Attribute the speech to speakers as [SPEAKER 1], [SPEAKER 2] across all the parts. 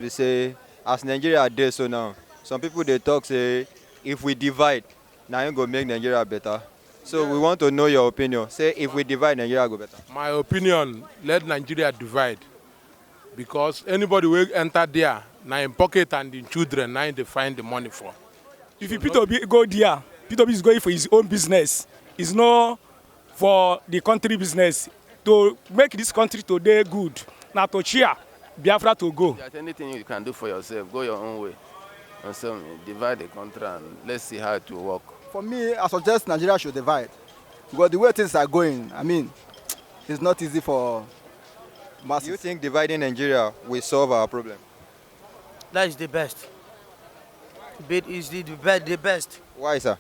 [SPEAKER 1] They say, as Nigeria dey so now, some people they talk say, if we divide, now you go make Nigeria better. So we want to know your opinion. Say, if we divide, Nigeria go better.
[SPEAKER 2] My opinion, let Nigeria divide. Because anybody will enter there, now in pocket and in children, now they find the money for.
[SPEAKER 3] If Peter Obi go there, Peter Obi is going for his own business. It's not for the country business. To make this country today good, now to cheer Biafra to go.
[SPEAKER 4] There's anything you can do for yourself, go your own way. And so divide the country and let's see how it will work.
[SPEAKER 5] For me, I suggest Nigeria should divide. Because the way things are going, I mean, it's not easy for masses.
[SPEAKER 1] Do you think dividing Nigeria will solve our problem?
[SPEAKER 6] That is the best. It is the best.
[SPEAKER 1] Why, sir?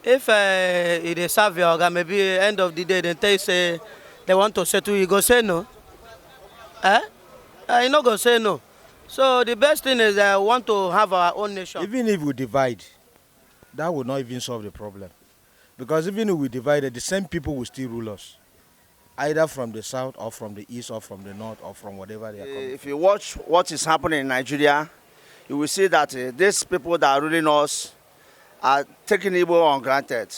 [SPEAKER 6] If it is serve your organ, maybe end of the day, then they say they want to settle, you go say no. You not go say no. So the best thing is I want to have our own nation.
[SPEAKER 7] Even if we divide, that will not even solve the problem. Because even if we divide, the same people will still rule us. Either from the south or from the east or from the north or from whatever they are coming.
[SPEAKER 8] If you watch what is happening in Nigeria, you will see that these people that are ruling us are taking Igbo on granted.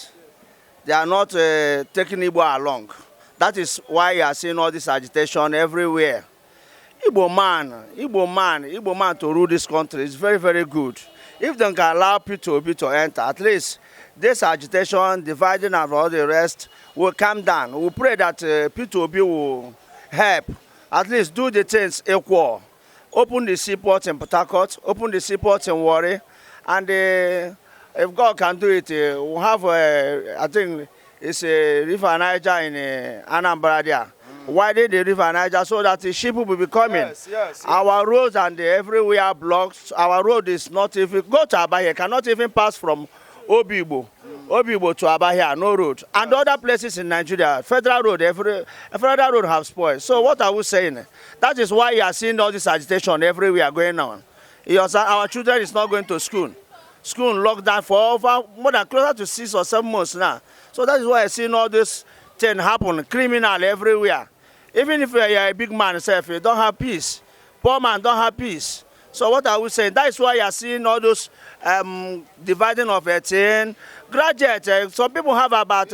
[SPEAKER 8] They are not taking Igbo along. That is why you are seeing all this agitation everywhere. Igbo man to rule this country is very, very good. If they can allow Peter Obi to enter, at least this agitation, dividing and all the rest will calm down. We pray that Peter Obi will help, at least do the things equal. Open the seaport in Port Harcourt, open the seaport in Warri, and if God can do it, we'll have, I think it's a River Niger in Anambra there. Widen the River Niger so that the ship will be coming. Yes. Our roads and everywhere blocked. Our road is not even, go to Abahe, cannot even pass from Obibo to Abahe, no road. And other places in Nigeria, federal road have spoiled. So what are we saying? That is why you are seeing all this agitation everywhere going on. Our children is not going to school. School locked down for over more than closer to 6 or 7 months now. So that is why I seeing all this thing happen, criminal everywhere. Even if you are a big man yourself, you don't have peace. Poor man don't have peace. So what are we saying? That is why you are seeing all those dividing of a thing. Graduates, some people have about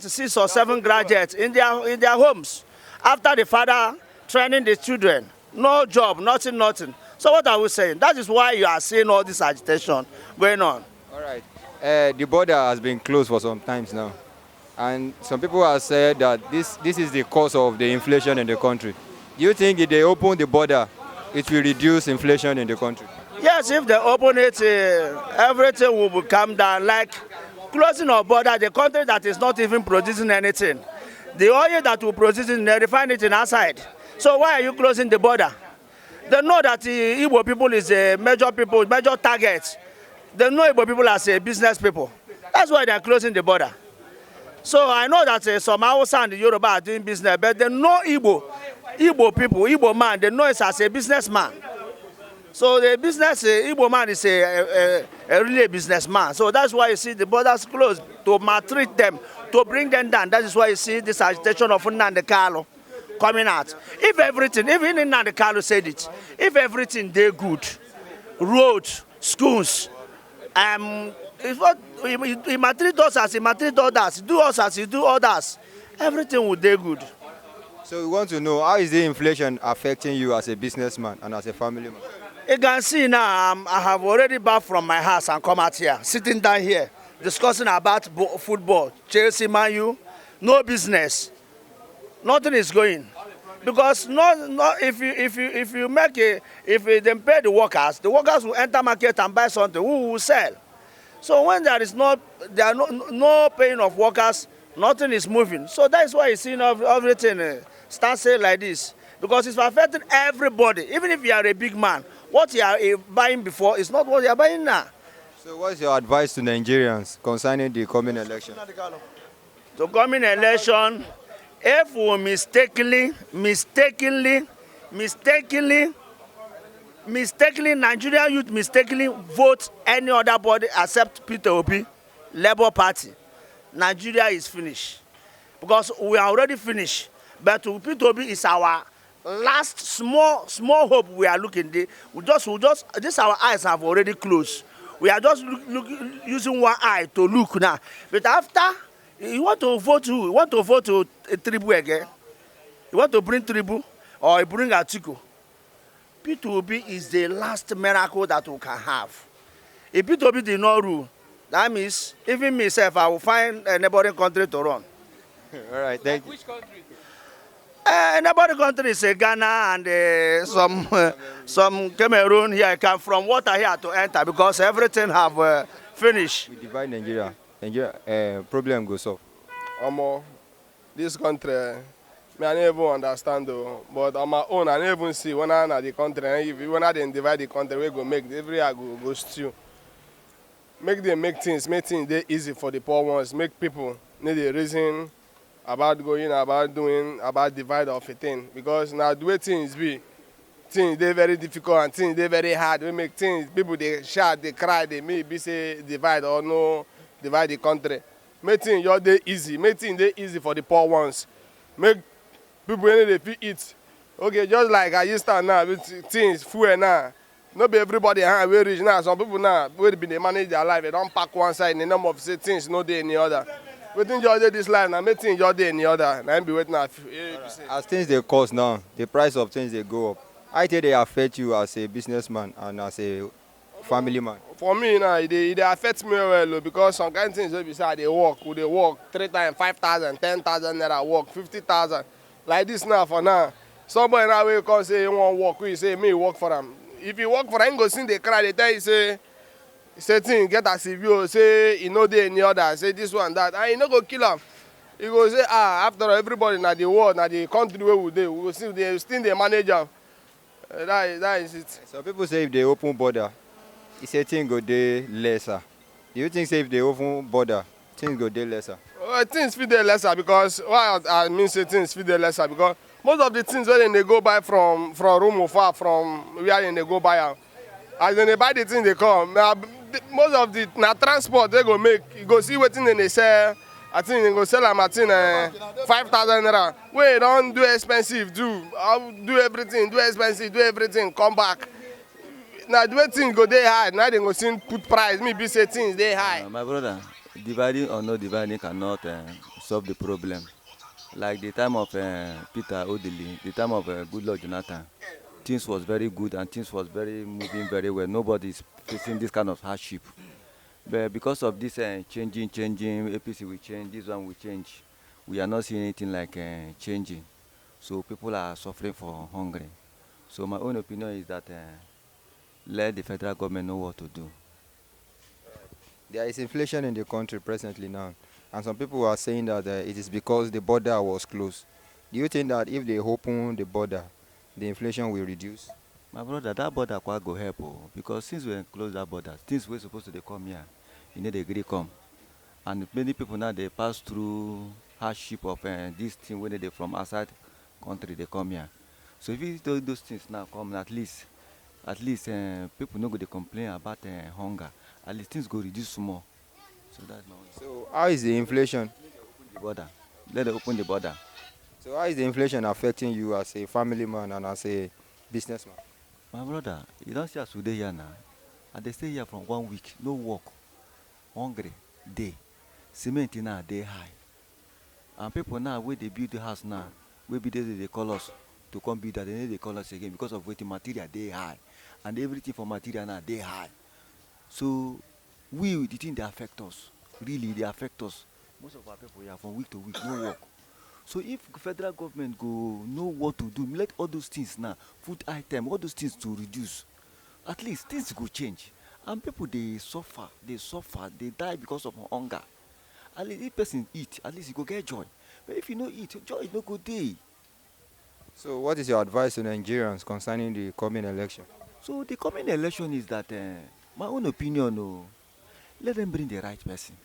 [SPEAKER 8] 6 or 7 graduates in their homes. After the father training the children, no job, nothing. So what are we saying? That is why you are seeing all this agitation going on.
[SPEAKER 1] All right. The border has been closed for some times now. And some people have said that this is the cause of the inflation in the country. Do you think if they open the border, it will reduce inflation in the country?
[SPEAKER 8] Yes, if they open it, everything will come down. Like closing our border, the country that is not even producing anything. The oil that will produce it, they refine it outside. So why are you closing the border? They know that Igbo people is a major target. They know Igbo people as a business people. That's why they are closing the border. So I know that some Hausa and Yoruba are doing business, but they know Igbo people, Igbo man, they know it as a businessman. So the Igbo man is a really a businessman. So that's why you see the borders closed, to maltreat them, to bring them down. That is why you see this agitation of Nnamdi Kanu coming out. If everything, even Nnamdi Kanu said it, if everything they good, roads, schools, if what he maltreat us as he maltreat others, do us as he do others, everything will do good.
[SPEAKER 1] So we want to know, how is the inflation affecting you as a businessman and as a family man?
[SPEAKER 8] You can see now, I have already back from my house and come out here, sitting down here, discussing about football, Chelsea, Man U, no business, nothing is going. Because if you make if they pay the workers will enter market and buy something, who will sell? So when there are no paying of workers, nothing is moving. So that is why you see everything start saying like this. Because it's affecting everybody. Even if you are a big man, what you are buying before is not what you are buying now.
[SPEAKER 1] So what's your advice to Nigerians concerning the coming election?
[SPEAKER 8] The coming election, if we mistakenly, Nigerian youth mistakenly vote any other body except Peter Obi, Labour Party, Nigeria is finished. Because we are already finished. But Peter Obi is our last small hope we are looking. This our eyes have already closed. We are just using one eye to look now. But after, you want to vote who? You want to vote to Tribu again? You want to bring Tribu or you bring Atiku? P2B is the last miracle that we can have. If P2B did not rule, that means even myself, I will find a neighboring country to run.
[SPEAKER 1] All right, thank you.
[SPEAKER 2] Which country?
[SPEAKER 8] Neighboring country is Ghana and some Cameroon. Here I come from. Water here to enter because everything have finished.
[SPEAKER 1] We divide Nigeria. Nigeria problem goes solve.
[SPEAKER 9] This country, me I never understand though. But on my own, I never even see when I na the country. When I then divide the country, we go make every year go stew. Make things dey easy for the poor ones. Make people need a reason about going, about doing, about divide of a thing. Because now the way things be, things they very difficult and things they very hard. We make things, people they shout, they cry, they may be say divide or no divide the country. Make things your day easy. Make things they easy for the poor ones. Make people when they feel eat. Okay, just like I used to now with things fuel now. Not be everybody we rich now. Some people now will be they manage their life. They don't pack one side in the number of say things no day in the other. Waiting your day this life, now making your day in the other. And I be waiting now.
[SPEAKER 1] As things they cost now, the price of things they go up. I think they affect you as a businessman and as a family man.
[SPEAKER 9] For me now, it affects me well because some kind of things beside they work. They work 3 times, 5,000, 10,000 naira work, 50,000. Like this now for now. Somebody now will come say you want work, we say me work for them. If you work for them, go see they cry, they tell you say thing get a CV, say you know they any other, say this one that, and you no go kill them. You go say after all, everybody na the world, na the country where we will see they still the manager. That is it.
[SPEAKER 1] Some people say if they open border, it's a thing go dey lesser. Do you think say if they open border, things go dey lesser?
[SPEAKER 9] Things fit dey lesser because why I mean say things fit dey lesser because most of the things where they go buy from room far from where they go buy am. As they buy the thing they come. Most of the transport they go make. You go see wetin they sell. I think they go sell am at 5,000 naira. Wey don't do expensive, do everything, do expensive, do everything, come back. Now the way things go dey high, now they go see put price. Me be say things dey high.
[SPEAKER 10] My brother, dividing or not dividing cannot solve the problem. Like the time of Peter Odili, the time of Goodluck Jonathan, things was very good and things was very moving very well. Nobody is facing this kind of hardship. But because of this changing, APC will change, this one will change. We are not seeing anything like changing. So people are suffering for hunger. So my own opinion is that let the federal government know what to do.
[SPEAKER 1] There is inflation in the country presently now. And some people are saying that it is because the border was closed. Do you think that if they open the border, the inflation will reduce?
[SPEAKER 10] My brother, that border quite go help because since we close that border, things we're supposed to come here, you need a agree come. And many people now they pass through hardship of this thing when they from outside country they come here. So if you do those things now come, at least people no go they complain about hunger. At least things go reduce more. So that's not.
[SPEAKER 1] So how is the inflation?
[SPEAKER 10] The border. Let them open the border.
[SPEAKER 1] So how is the inflation affecting you as a family man and as a businessman?
[SPEAKER 10] My brother, you don't see us today here now. And they stay here from 1 week, no work, hungry, day. Cement now they high. And people now where they build the house now, where they call us to come build that, they need to call us again because of waiting material they high. And everything for material now they high. So the thing they affect us. Really they affect us. Most of our people here from week to week, no work. So if federal government go know what to do, let all those things now, food item, all those things to reduce, at least things go change. And people they suffer, they die because of hunger. At least if person eat, at least you go get joy. But if you no eat, joy no go day.
[SPEAKER 1] So what is your advice to Nigerians concerning the coming election?
[SPEAKER 10] So the coming election is that, my own opinion, let them bring the right person.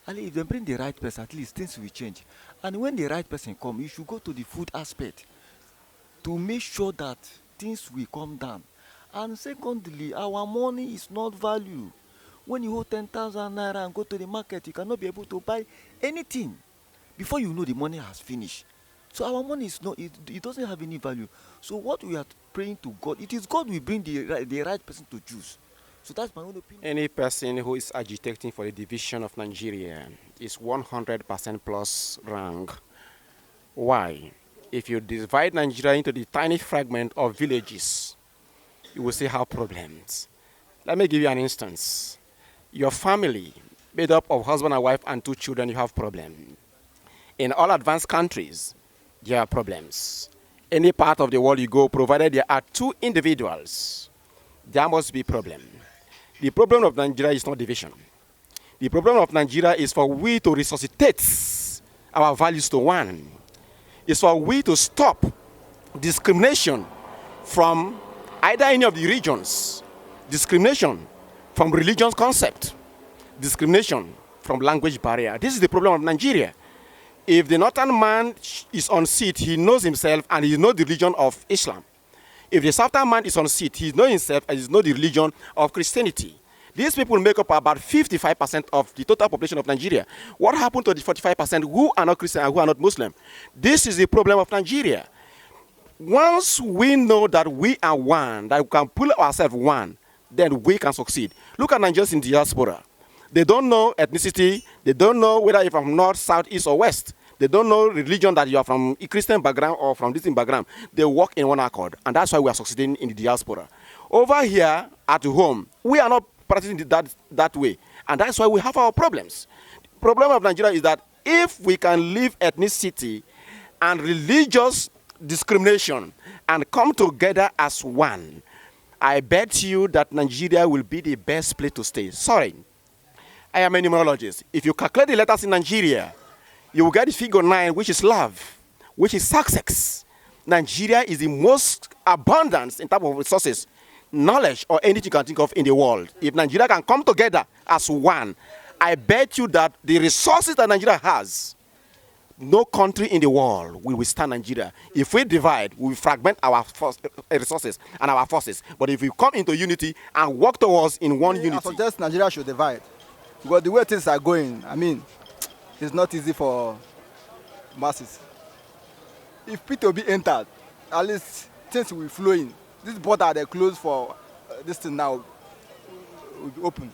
[SPEAKER 10] And if they bring the right person, at least things will change. And when the right person come, you should go to the food aspect to make sure that things will come down. And secondly, our money is not value. When you hold 10,000 naira and go to the market, you cannot be able to buy anything. Before you know the money has finished. So our money is not, it doesn't have any value. So what we are praying to God, it is God will bring the right person to choose. So that's my own opinion.
[SPEAKER 11] Any person who is agitating for the division of Nigeria is 100% plus wrong. Why? If you divide Nigeria into the tiny fragment of villages, you will see how problems. Let me give you an instance. Your family, made up of husband and wife and 2 children, you have problems. In all advanced countries, there are problems. Any part of the world you go, provided there are 2 individuals, there must be problem. The problem of Nigeria is not division. The problem of Nigeria is for we to resuscitate our values to one. It's for we to stop discrimination from either any of the regions, discrimination from religion concept, discrimination from language barrier. This is the problem of Nigeria. If the northern man is on seat, he knows himself and he knows the religion of Islam. If the southern man is on seat, he knows himself and he knows the religion of Christianity. These people make up about 55% of the total population of Nigeria. What happened to the 45% who are not Christian and who are not Muslim? This is the problem of Nigeria. Once we know that we are one, that we can pull ourselves one, then we can succeed. Look at Nigerians in diaspora. They don't know ethnicity. They don't know whether you're from north, south, east, or west. They don't know religion, that you are from a Christian background or from this background. They work in one accord, and that's why we are succeeding in the diaspora. Over here at home, we are not practicing that way, and that's why we have our problems. The problem of Nigeria is that if we can leave ethnicity and religious discrimination and come together as one, I bet you that Nigeria will be the best place to stay. Sorry, I am a numerologist. If you calculate the letters in Nigeria, you will get the figure 9, which is love, which is success. Nigeria is the most abundant in terms of resources, knowledge, or anything you can think of in the world. If Nigeria can come together as one, I bet you that the resources that Nigeria has, no country in the world will withstand Nigeria. If we divide, we will fragment our resources and our forces. But if we come into unity and work towards in one unity.
[SPEAKER 5] I suggest Nigeria should divide. Because the way things are going, I mean, it's not easy for masses. If P2B entered, at least things will be flowing. This border they closed for this thing now will be open.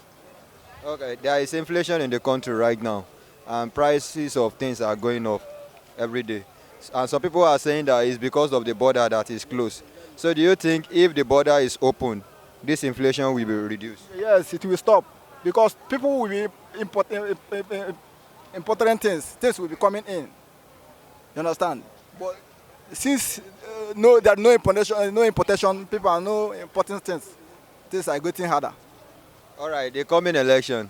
[SPEAKER 1] Okay, there is inflation in the country right now, and prices of things are going up every day. And some people are saying that it's because of the border that is closed. So do you think if the border is open, this inflation will be reduced?
[SPEAKER 5] Yes, it will stop. Because people will be importing things will be coming in. You understand? But since there's no importation, people are no importing things are getting harder.
[SPEAKER 1] All right, the coming election,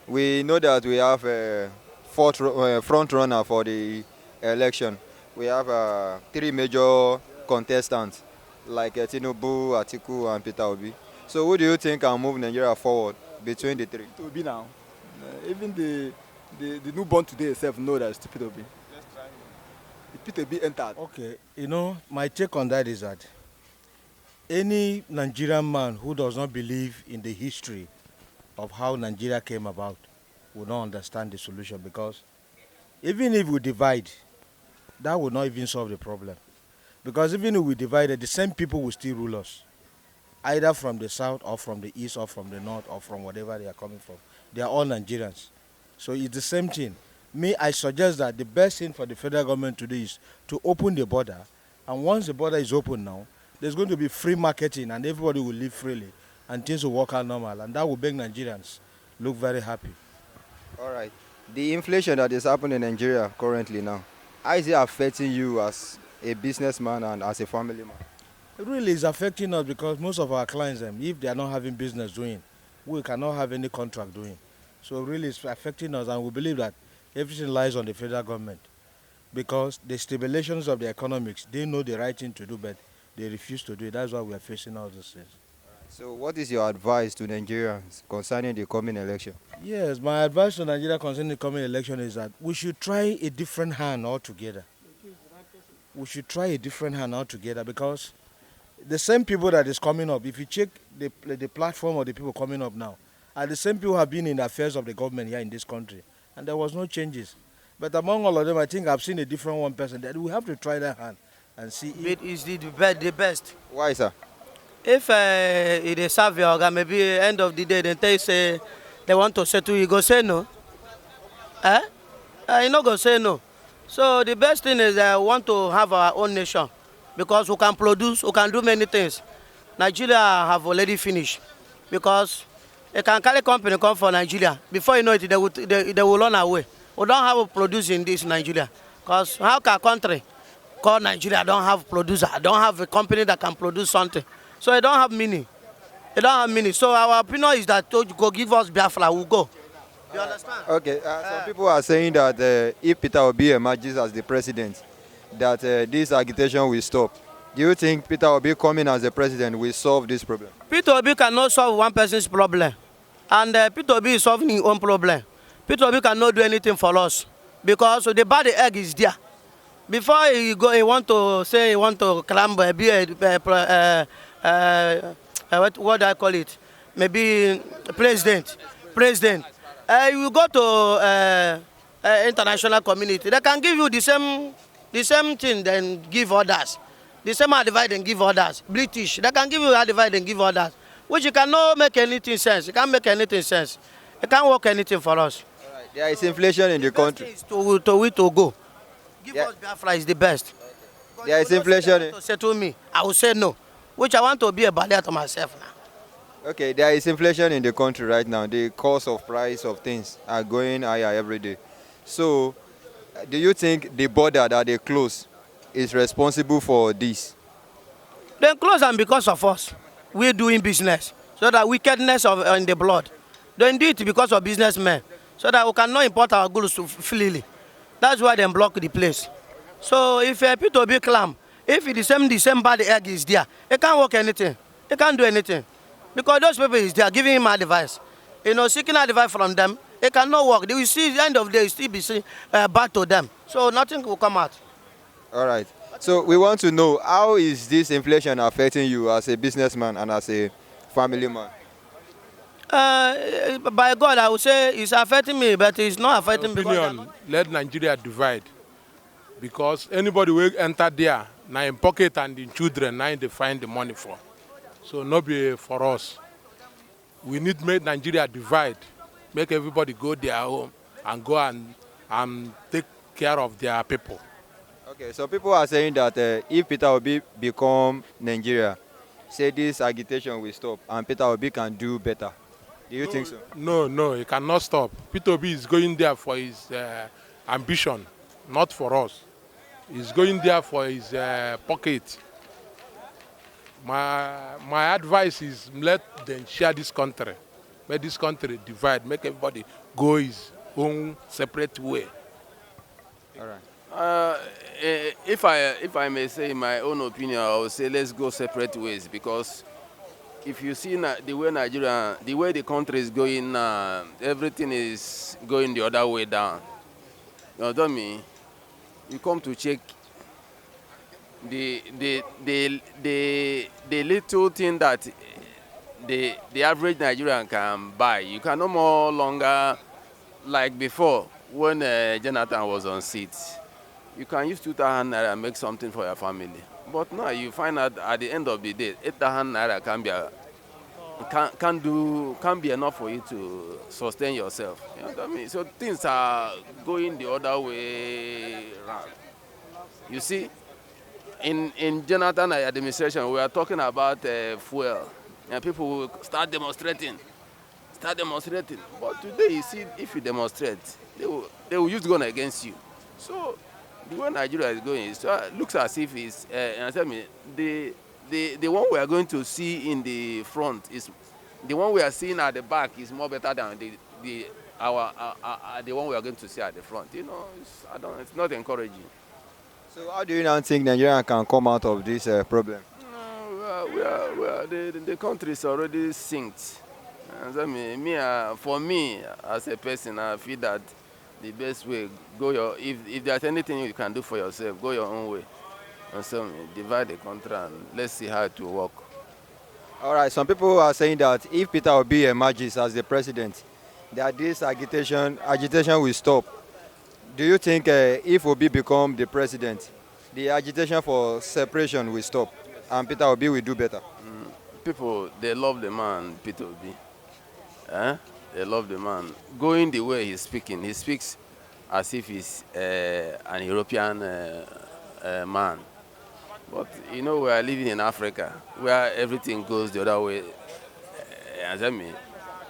[SPEAKER 1] we know that we have a front runner for the election. We have 3 major contestants like Tinubu, Atiku, and Peter Obi. So who do you think can move Nigeria forward between the 3?
[SPEAKER 5] It will be now. Even the newborn today itself know that it's Peter Obi. Let's try him. Peter Obi entered.
[SPEAKER 7] Okay, my take on that is that any Nigerian man who does not believe in the history of how Nigeria came about will not understand the solution, because even if we divide, that will not even solve the problem. Because even if we divide, the same people will still rule us, either from the south or from the east or from the north or from whatever they are coming from. They are all Nigerians. So it's the same thing. I suggest that the best thing for the federal government to do is to open the border. And once the border is open now, there's going to be free marketing and everybody will live freely and things will work out normal. And that will make Nigerians look very happy.
[SPEAKER 1] All right. The inflation that is happening in Nigeria currently now, how is it affecting you as a businessman and as a family man?
[SPEAKER 7] It really is affecting us because most of our clients, if they are not having business doing, we cannot have any contract doing. So really it's affecting us, and we believe that everything lies on the federal government, because the stabilizations of the economics, they know the right thing to do, but they refuse to do it. That's why we are facing all these things.
[SPEAKER 1] So what is your advice to Nigerians concerning the coming election?
[SPEAKER 7] Yes, my advice to Nigeria concerning the coming election is that we should try a different hand altogether. We should try a different hand altogether, because the same people that is coming up, if you check the platform of the people coming up now, are the same people who have been in the affairs of the government here in this country, and there was no changes. But among all of them, I think I've seen a different one person that we have to try that hand and see if
[SPEAKER 6] It is the best.
[SPEAKER 1] Why, sir?
[SPEAKER 6] If it is serve your organ, maybe end of the day, then they say they want to settle, you go say no. Eh? You not go say no. So the best thing is that we want to have our own nation because we can produce, we can do many things. Nigeria have already finished because a can carry company come for Nigeria. Before you know it, they will run away. We don't have a produce in this Nigeria because how can a country called Nigeria don't have producer, don't have a company that can produce something. So it don't have meaning. It don't have meaning. So our opinion is that to go give us Biafra, we'll go. You understand?
[SPEAKER 1] Okay, some people are saying that if Peter Obi emerges as the president, that this agitation will stop. Do you think Peter Obi coming as the president will solve this problem?
[SPEAKER 6] Peter Obi cannot solve one person's problem. And Peter Obi is solving his own problem. Peter Obi cannot do anything for us because the bad egg is there. Before he go, he want to say he want to climb, be what do I call it? Maybe president. You go to international community, they can give you the same thing, then give others. The same advice and give others. British, they can give you advice and give others, which you cannot make anything sense. You can't make anything sense. You can't work anything for us.
[SPEAKER 1] Right. There is inflation in the country.
[SPEAKER 6] To go. Give us Biafra is the best.
[SPEAKER 1] There is inflation.
[SPEAKER 6] To settle me, I will say no, which I want to be a barrier to myself now.
[SPEAKER 1] Okay, there is inflation in the country right now. The cost of price of things are going higher every day. So, do you think the border that they close is responsible for this?
[SPEAKER 6] They close them because of us. We're doing business. So that wickedness in the blood. They do it because of businessmen. So that we cannot import our goods to freely. That's why they block the place. So if Peter Obi clam, if the same bad egg is there, they can't work anything. They can't do anything. Because those people is there giving him advice. Seeking advice from them, they cannot work. They will see the end of the day still be bad to them. So nothing will come out.
[SPEAKER 1] All right. So we want to know, how is this inflation affecting you as a businessman and as a family man?
[SPEAKER 6] By God, I would say it's affecting me, but it's not affecting me.
[SPEAKER 2] Let Nigeria divide. Because anybody will enter there, now in pocket and in children, now they find the money for. So not be for us. We need to make Nigeria divide. Make everybody go their home and go and take care of their people.
[SPEAKER 1] Okay, so people are saying that if Peter Obi become Nigeria, say this agitation will stop and Peter Obi can do better. Do you think so?
[SPEAKER 2] No, he cannot stop. Peter Obi is going there for his ambition, not for us. He's going there for his pocket. My advice is let them share this country. Make this country divide. Make everybody go his own separate way.
[SPEAKER 1] All right.
[SPEAKER 4] If I may say my own opinion, I would say let's go separate ways, because if you see the way Nigeria, the way the country is going now, everything is going the other way down. You know what I mean? You come to check the little thing that the average Nigerian can buy. You can no more longer, like before when Jonathan was on seat. You can use 2,000 naira and make something for your family. But now you find out at the end of the day, 8,000 naira can be enough for you to sustain yourself. You know what I mean? So things are going the other way around. You see, in Jonathan administration, we are talking about fuel, and people will start demonstrating. But today, you see, if you demonstrate, they will use gun against you. So the way Nigeria is going, it looks as if it's, the one we are going to see in the front is, the one we are seeing at the back is more better than the one we are going to see at the front. You know, it's not encouraging.
[SPEAKER 1] So how do you now think Nigeria can come out of this problem?
[SPEAKER 4] The country is already synced. For me, as a person, I feel that the best way, if there's anything you can do for yourself, go your own way. And so divide the country and let's see how it will work.
[SPEAKER 1] All right, some people are saying that if Peter Obi emerges as the president, that this agitation will stop. Do you think if Obi become the president, the agitation for separation will stop and Peter Obi will do better?
[SPEAKER 4] People, they love the man, Peter Obi. They love the man. Going the way he's speaking, he speaks as if he's an European man. But you know, we are living in Africa where everything goes the other way.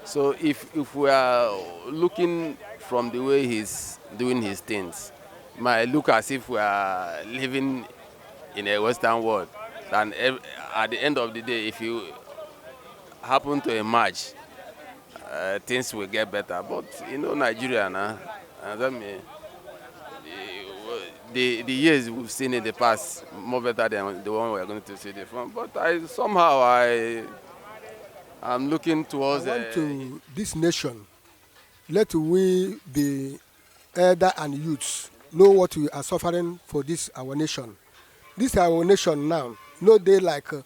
[SPEAKER 4] So if we are looking from the way he's doing his things, it might look as if we are living in a Western world. And at the end of the day, if you happen to emerge, things will get better. But you know, Nigeria now, the years we've seen in the past more better than the one we're going to see from. But I'm looking towards.
[SPEAKER 12] I want to this nation. Let we, the elder and youths, know what we are suffering for this our nation. This our nation now. No day like a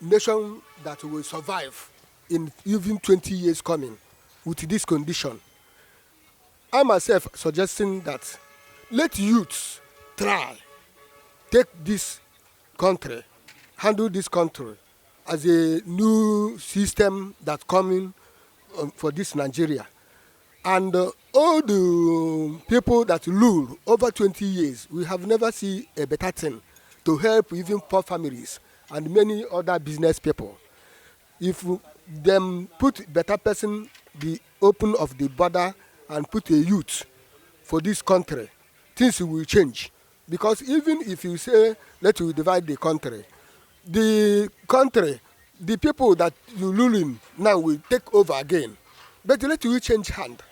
[SPEAKER 12] nation that will survive in even 20 years coming with this condition. I myself suggesting that let youths try take this country, handle this country as a new system that's coming for this Nigeria. And all the people that rule over 20 years, we have never seen a better thing to help even poor families and many other business people. If them put better person, the open of the border and put a youth for this country, things will change. Because even if you say, let you divide the country, the people that you ruling now will take over again. But let you change hand.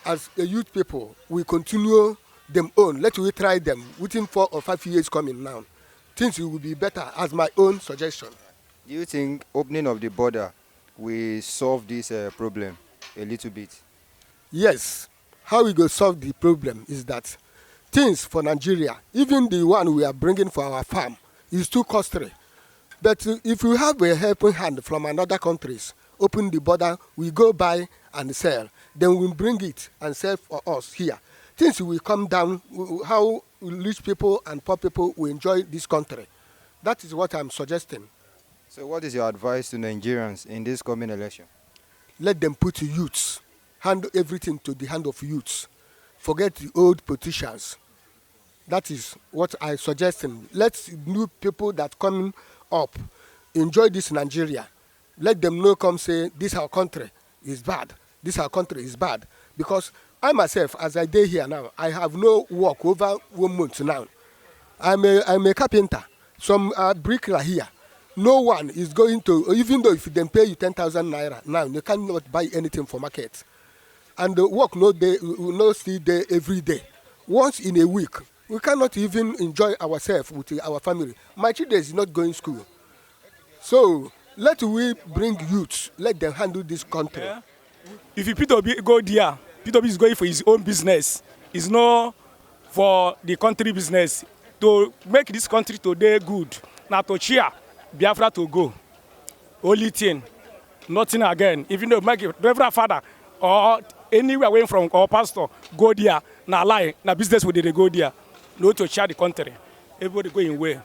[SPEAKER 12] As a youth people, we continue them own. Let we try them within 4 or 5 years coming now. Things will be better, as my own suggestion.
[SPEAKER 1] Do you think opening of the border will solve this problem a little bit?
[SPEAKER 12] Yes. How we go solve the problem is that things for Nigeria, even the one we are bringing for our farm, is too costly. But if we have a helping hand from another countries, open the border, we go buy and sell. Then we bring it and sell for us here. Things will come down, how rich people and poor people will enjoy this country. That is what I'm suggesting.
[SPEAKER 1] So what is your advice to Nigerians in this coming election?
[SPEAKER 12] Let them put youths, hand everything to the hand of youths. Forget the old politicians. That is what I suggest. Let new people that come up enjoy this Nigeria. Let them know, come say, this our country is bad. This our country is bad. Because I myself, as I day here now, I have no work over 1 month now. I'm a carpenter. Some bricklayer here. No one is going to, even though if they pay you 10,000 naira now, you cannot buy anything for market. And the work no see day every day. Once in a week, we cannot even enjoy ourselves with our family. My children is not going to school. So let we bring youths, let them handle this country.
[SPEAKER 3] Yeah. If Peter go there, Peter is going for his own business. It's not for the country business. To make this country today good, now to cheer Biafra to go. Only thing, nothing again. Even though make a Reverend Father or anywhere away from our pastor go there, now lie, now business with they go there. No to share the country. Everybody going away.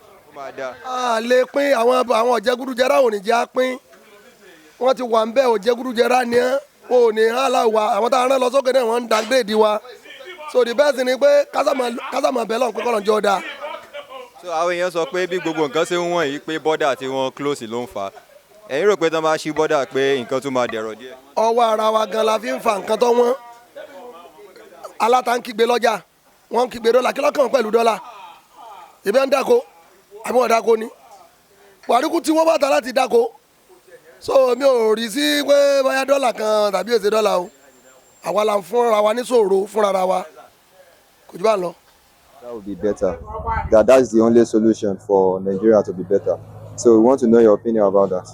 [SPEAKER 13] lè pín àwọn ọ̀jẹ̀gúdújẹrá ò ní jẹ́ pín wọ́n ti wà ń bẹ́ ọ̀jẹ̀gúdújẹrá ni ò ní hálà wa àwọn tá a rán lọ sókè náà wọ́n ń dàgbéèdì wa so the best ni pé kásàmọ̀ bẹ́ẹ̀ lọ́n pé kọ́lọ̀ jẹ́ ọ̀dà.
[SPEAKER 1] So àwọn èèyàn sọ pé bí gbogbo nǹkan ṣe ń wọ̀n yìí pé bọ́dà tí wọ́n close ló ń fa ẹ̀yin rò pé tí wọ́n bá ṣí bọ́dà pé nǹkan tún máa dẹ̀rọ̀ díẹ̀.
[SPEAKER 13] ọwọ́ ara wa gan la fi ń fa nǹkan tó wọ́n aláta ń kígbe lọ́jà wọ́n ń kígbe dọ́là kí lọ́kàn pẹ̀lú dọ́là ìbẹ́ ń dáko àbí wọ́n dáko ni wàdúkú tí wọ́n bá ta láti dáko so mi ò rí sí pé báyà dọ́là kan tàbí èsè dọ́là o àwa la ń fúnra wa ní sòrò fúnra wa kò jù bá ń lọ.
[SPEAKER 1] That would be better. That's the only solution for Nigeria to be better. So we want to know your opinion about that.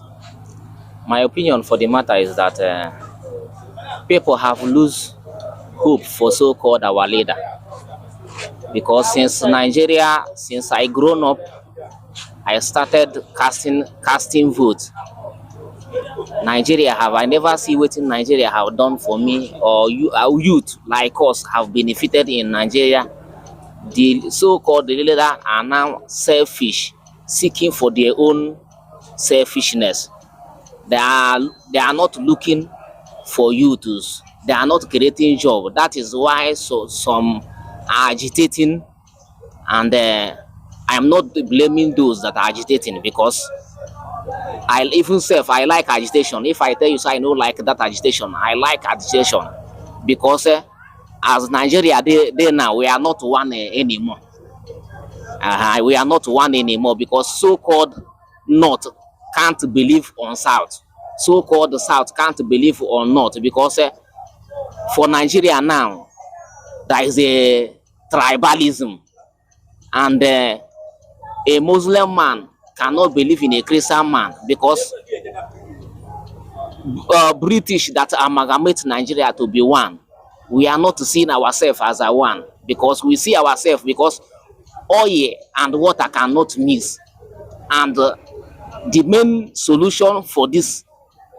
[SPEAKER 14] My opinion for the matter is that people have lose hope for so-called our leader. Because since I grown up, I started casting votes. Nigeria have. I never see what Nigeria have done for me or you, our youth like us have benefited in Nigeria. The so-called leaders are now selfish, seeking for their own selfishness. They are they are not looking for youths. They are not creating job. That is why some are agitating, and I'm not blaming those that are agitating because I even self I like agitation. If I tell you, so I know like that agitation, I like agitation because as Nigeria they now we are not one anymore. We are not one anymore because so-called North can't believe on South. So-called South can't believe on North because for Nigeria now there is a tribalism, and a Muslim man cannot believe in a Christian man because British that amalgamate Nigeria to be one. We are not seeing ourselves as a one because we see ourselves because oil and water cannot mix, and the main solution for this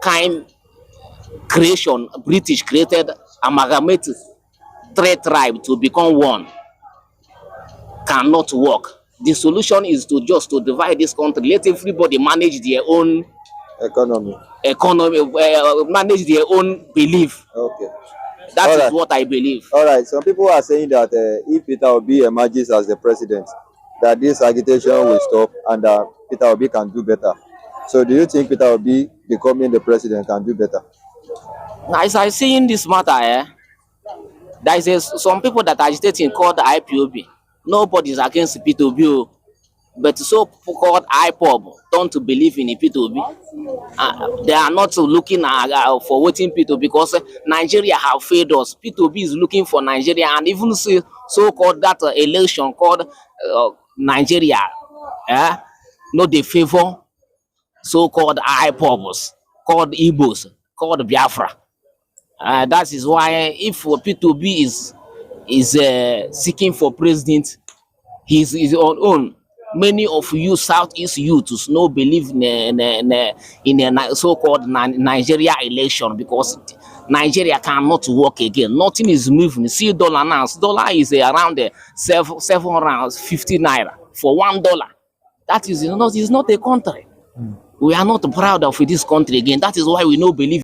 [SPEAKER 14] kind creation, British created amalgamate three tribes to become one, cannot work. The solution is to just to divide this country, let everybody manage their own economy, manage their own belief.
[SPEAKER 1] Okay.
[SPEAKER 14] That
[SPEAKER 1] All
[SPEAKER 14] is
[SPEAKER 1] right.
[SPEAKER 14] what I believe.
[SPEAKER 1] All right. Some people are saying that if Peter Obi emerges as the president, that this agitation will stop and Peter Obi can do better. So, do you think Peter Obi becoming the president can do better?
[SPEAKER 14] As I see in this matter, there is some people that are agitating called IPOB. Nobody is against P2B, but so-called IPOB don't believe in P2B. They are not looking for waiting P2B because Nigeria have failed us. P2B is looking for Nigeria, and even so-called that election called Nigeria, no they favor so-called IPOBs, called Igbos, called Biafra. That is why if P2B is seeking for president, he's on own. Many of you Southeast youths no believe in a so-called Nigeria election because Nigeria cannot work again. Nothing is moving. See dollar now. Dollar is around 750 naira for $1. That is not a country. We are not proud of this country again. That is why we no believe.